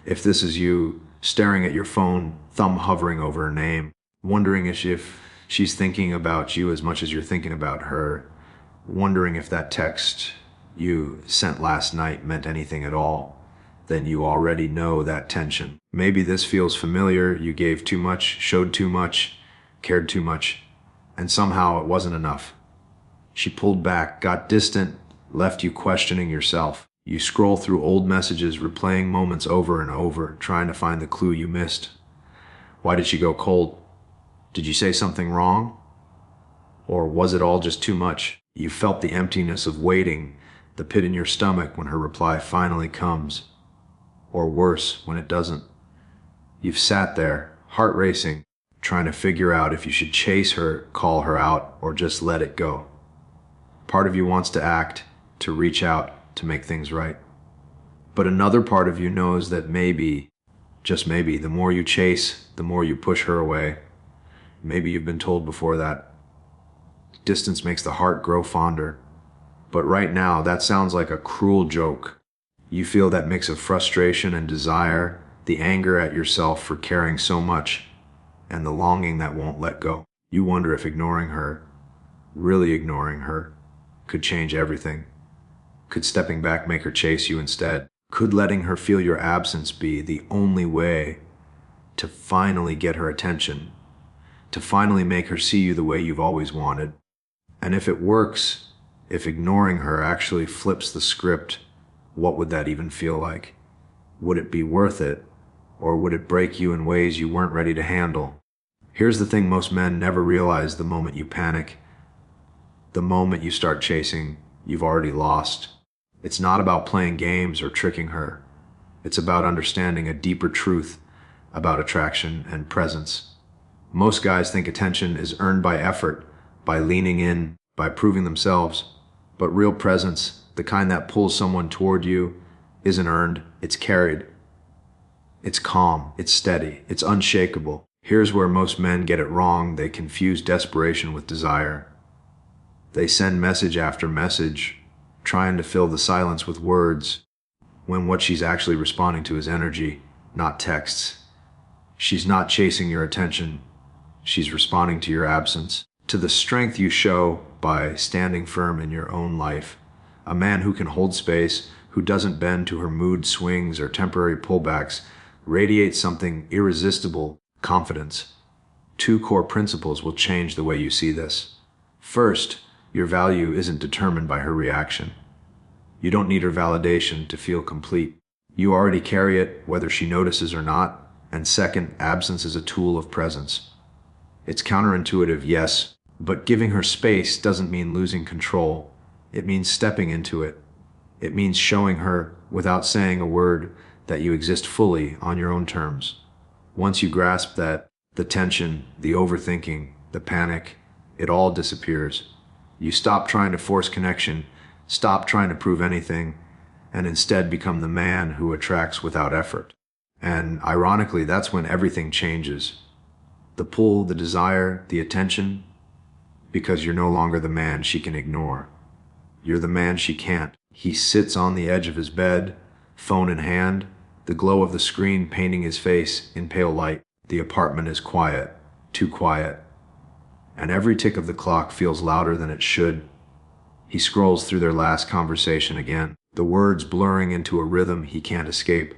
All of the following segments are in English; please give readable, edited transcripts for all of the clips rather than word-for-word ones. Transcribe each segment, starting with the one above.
If this is you, staring at your phone, thumb hovering over her name, wondering if she's thinking about you as much as you're thinking about her, wondering if that text you sent last night meant anything at all, then you already know that tension. Maybe this feels familiar. You gave too much, showed too much, cared too much, and somehow it wasn't enough. She pulled back, got distant, left you questioning yourself. You scroll through old messages, replaying moments over and over, trying to find the clue you missed. Why did she go cold? Did you say something wrong? Or was it all just too much? You felt the emptiness of waiting, the pit in your stomach when her reply finally comes. Or worse, when it doesn't. You've sat there, heart racing, trying to figure out if you should chase her, call her out, or just let it go. Part of you wants to act, to reach out, to make things right. But another part of you knows that maybe, just maybe, the more you chase, the more you push her away. Maybe you've been told before that distance makes the heart grow fonder. But right now, that sounds like a cruel joke. You feel that mix of frustration and desire, the anger at yourself for caring so much, and the longing that won't let go. You wonder if ignoring her, really ignoring her, could change everything. Could stepping back make her chase you instead? Could letting her feel your absence be the only way to finally get her attention, to finally make her see you the way you've always wanted? And if it works, if ignoring her actually flips the script, what would that even feel like? Would it be worth it? Or would it break you in ways you weren't ready to handle? Here's the thing most men never realize the moment you panic. The moment you start chasing, you've already lost. It's not about playing games or tricking her. It's about understanding a deeper truth about attraction and presence. Most guys think attention is earned by effort, by leaning in, by proving themselves. But real presence, the kind that pulls someone toward you, isn't earned, it's carried. It's calm, it's steady, it's unshakable. Here's where most men get it wrong. They confuse desperation with desire. They send message after message, trying to fill the silence with words, when what she's actually responding to is energy, not texts. She's not chasing your attention. She's responding to your absence, to the strength you show by standing firm in your own life. A man who can hold space, who doesn't bend to her mood swings or temporary pullbacks, radiates something irresistible: confidence. Two core principles will change the way you see this. First, your value isn't determined by her reaction. You don't need her validation to feel complete. You already carry it, whether she notices or not. And second, absence is a tool of presence. It's counterintuitive, yes, but giving her space doesn't mean losing control. It means stepping into it. It means showing her, without saying a word, that you exist fully on your own terms. Once you grasp that, the tension, the overthinking, the panic, it all disappears. You stop trying to force connection, stop trying to prove anything, and instead become the man who attracts without effort. And ironically, that's when everything changes. The pull, the desire, the attention, because you're no longer the man she can ignore. You're the man she can't. He sits on the edge of his bed, phone in hand, the glow of the screen painting his face in pale light. The apartment is quiet, too quiet, and every tick of the clock feels louder than it should. He scrolls through their last conversation again, the words blurring into a rhythm he can't escape.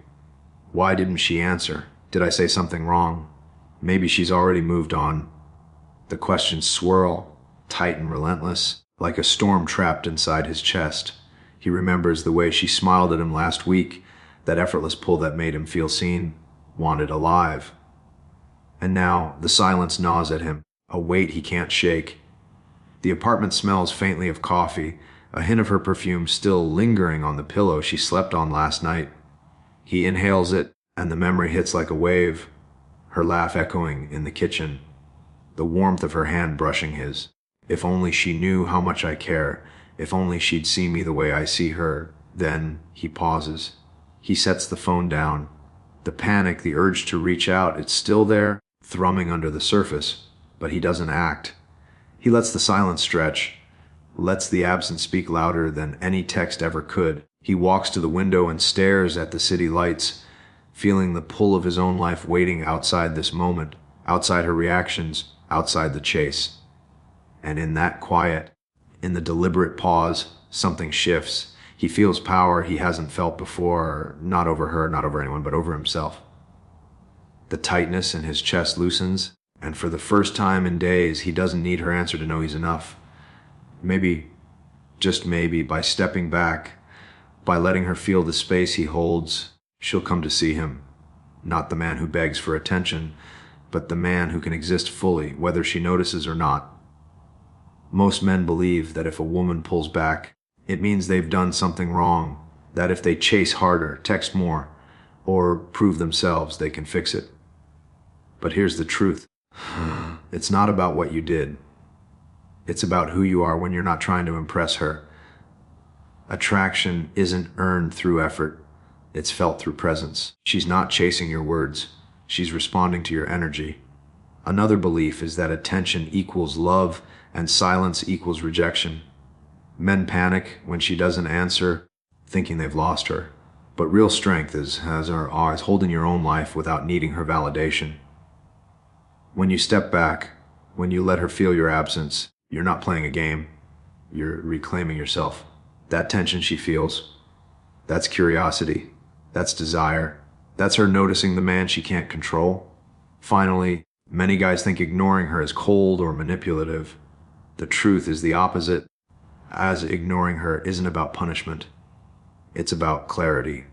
Why didn't she answer? Did I say something wrong? Maybe she's already moved on. The questions swirl, tight and relentless, like a storm trapped inside his chest. He remembers the way she smiled at him last week, that effortless pull that made him feel seen, wanted, alive. And now the silence gnaws at him, a weight he can't shake. The apartment smells faintly of coffee, a hint of her perfume still lingering on the pillow she slept on last night. He inhales it, and the memory hits like a wave, her laugh echoing in the kitchen, the warmth of her hand brushing his. If only she knew how much I care, if only she'd see me the way I see her. Then he pauses. He sets the phone down. The panic, the urge to reach out, it's still there, thrumming under the surface, but he doesn't act. He lets the silence stretch, lets the absence speak louder than any text ever could. He walks to the window and stares at the city lights, feeling the pull of his own life waiting outside this moment, outside her reactions, outside the chase. And in that quiet, in the deliberate pause, something shifts. He feels power he hasn't felt before, not over her, not over anyone, but over himself. The tightness in his chest loosens, and for the first time in days, he doesn't need her answer to know he's enough. Maybe, just maybe, by stepping back, by letting her feel the space he holds, she'll come to see him. Not the man who begs for attention, but the man who can exist fully, whether she notices or not. Most men believe that if a woman pulls back, it means they've done something wrong, that if they chase harder, text more, or prove themselves, they can fix it. But here's the truth. It's not about what you did. It's about who you are when you're not trying to impress her. Attraction isn't earned through effort. It's felt through presence. She's not chasing your words. She's responding to your energy. Another belief is that attention equals love and silence equals rejection. Men panic when she doesn't answer, thinking they've lost her. But real strength is holding your own life without needing her validation. When you step back, when you let her feel your absence, you're not playing a game. You're reclaiming yourself. That tension she feels, that's curiosity, that's desire, that's her noticing the man she can't control. Finally, many guys think ignoring her is cold or manipulative. The truth is the opposite, as ignoring her isn't about punishment. It's about clarity.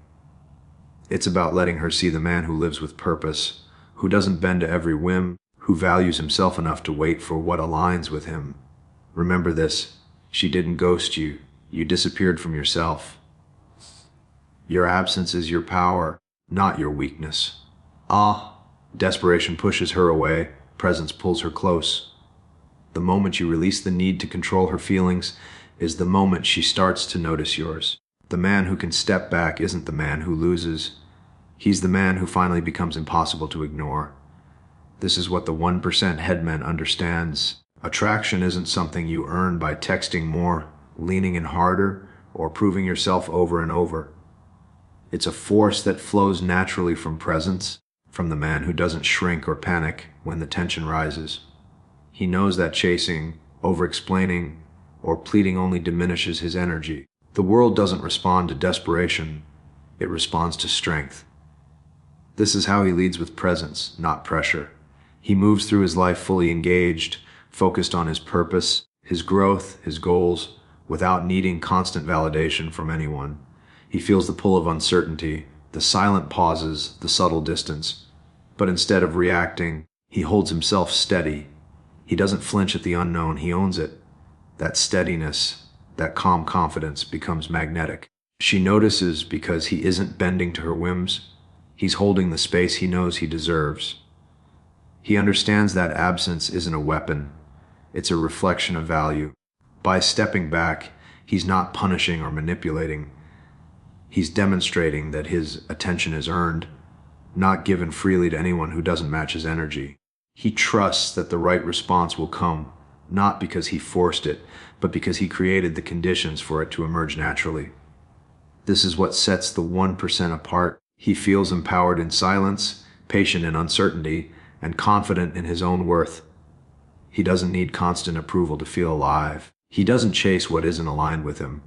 It's about letting her see the man who lives with purpose, who doesn't bend to every whim, who values himself enough to wait for what aligns with him. Remember this, she didn't ghost you. You disappeared from yourself. Your absence is your power, not your weakness. Desperation pushes her away, presence pulls her close. The moment you release the need to control her feelings is the moment she starts to notice yours. The man who can step back isn't the man who loses. He's the man who finally becomes impossible to ignore. This is what the 1% headman understands. Attraction isn't something you earn by texting more, leaning in harder, or proving yourself over and over. It's a force that flows naturally from presence, from the man who doesn't shrink or panic when the tension rises. He knows that chasing, over-explaining, or pleading only diminishes his energy. The world doesn't respond to desperation, it responds to strength. This is how he leads with presence, not pressure. He moves through his life fully engaged, focused on his purpose, his growth, his goals, without needing constant validation from anyone. He feels the pull of uncertainty, the silent pauses, the subtle distance. But instead of reacting, he holds himself steady. He doesn't flinch at the unknown, he owns it. That steadiness, that calm confidence becomes magnetic. She notices because he isn't bending to her whims. He's holding the space he knows he deserves. He understands that absence isn't a weapon. It's a reflection of value. By stepping back, he's not punishing or manipulating. He's demonstrating that his attention is earned, not given freely to anyone who doesn't match his energy. He trusts that the right response will come, not because he forced it, but because he created the conditions for it to emerge naturally. This is what sets the 1% apart. He feels empowered in silence, patient in uncertainty, and confident in his own worth. He doesn't need constant approval to feel alive. He doesn't chase what isn't aligned with him.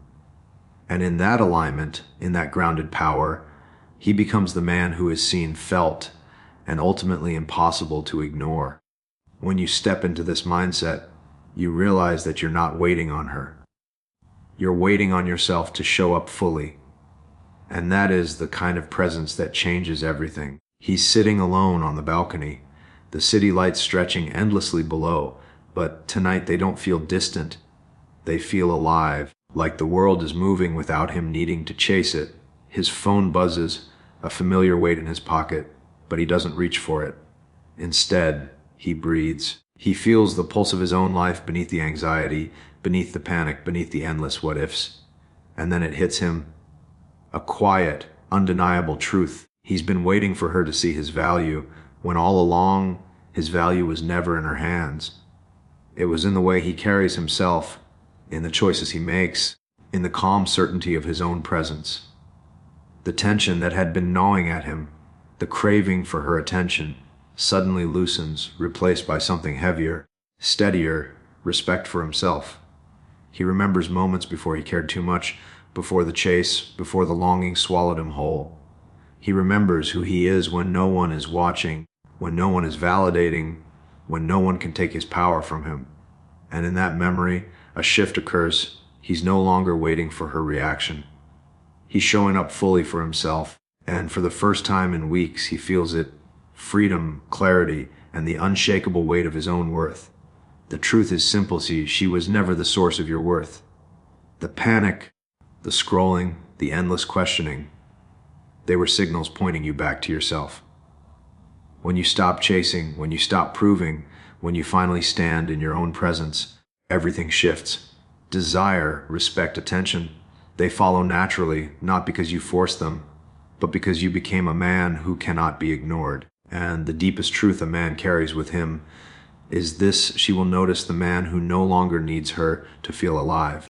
And in that alignment, in that grounded power, he becomes the man who is seen, felt, and ultimately impossible to ignore. When you step into this mindset, you realize that you're not waiting on her. You're waiting on yourself to show up fully. And that is the kind of presence that changes everything. He's sitting alone on the balcony, the city lights stretching endlessly below, but tonight they don't feel distant. They feel alive, like the world is moving without him needing to chase it. His phone buzzes, a familiar weight in his pocket, but he doesn't reach for it. Instead, he breathes. He feels the pulse of his own life beneath the anxiety, beneath the panic, beneath the endless what-ifs. And then it hits him. A quiet, undeniable truth. He's been waiting for her to see his value, when all along, his value was never in her hands. It was in the way he carries himself, in the choices he makes, in the calm certainty of his own presence. The tension that had been gnawing at him, The craving for her attention suddenly loosens, replaced by something heavier, steadier, respect for himself. He remembers moments before he cared too much, before the chase, before the longing swallowed him whole. He remembers who he is when no one is watching, when no one is validating, when no one can take his power from him. And in that memory, a shift occurs. He's no longer waiting for her reaction. He's showing up fully for himself, and for the first time in weeks, he feels it: freedom, clarity, and the unshakable weight of his own worth. The truth is simple, see, she was never the source of your worth. The panic, the scrolling, the endless questioning, they were signals pointing you back to yourself. When you stop chasing, when you stop proving, when you finally stand in your own presence, everything shifts. Desire, respect, attention, they follow naturally, not because you forced them, but because you became a man who cannot be ignored. And the deepest truth a man carries with him is this: she will notice the man who no longer needs her to feel alive.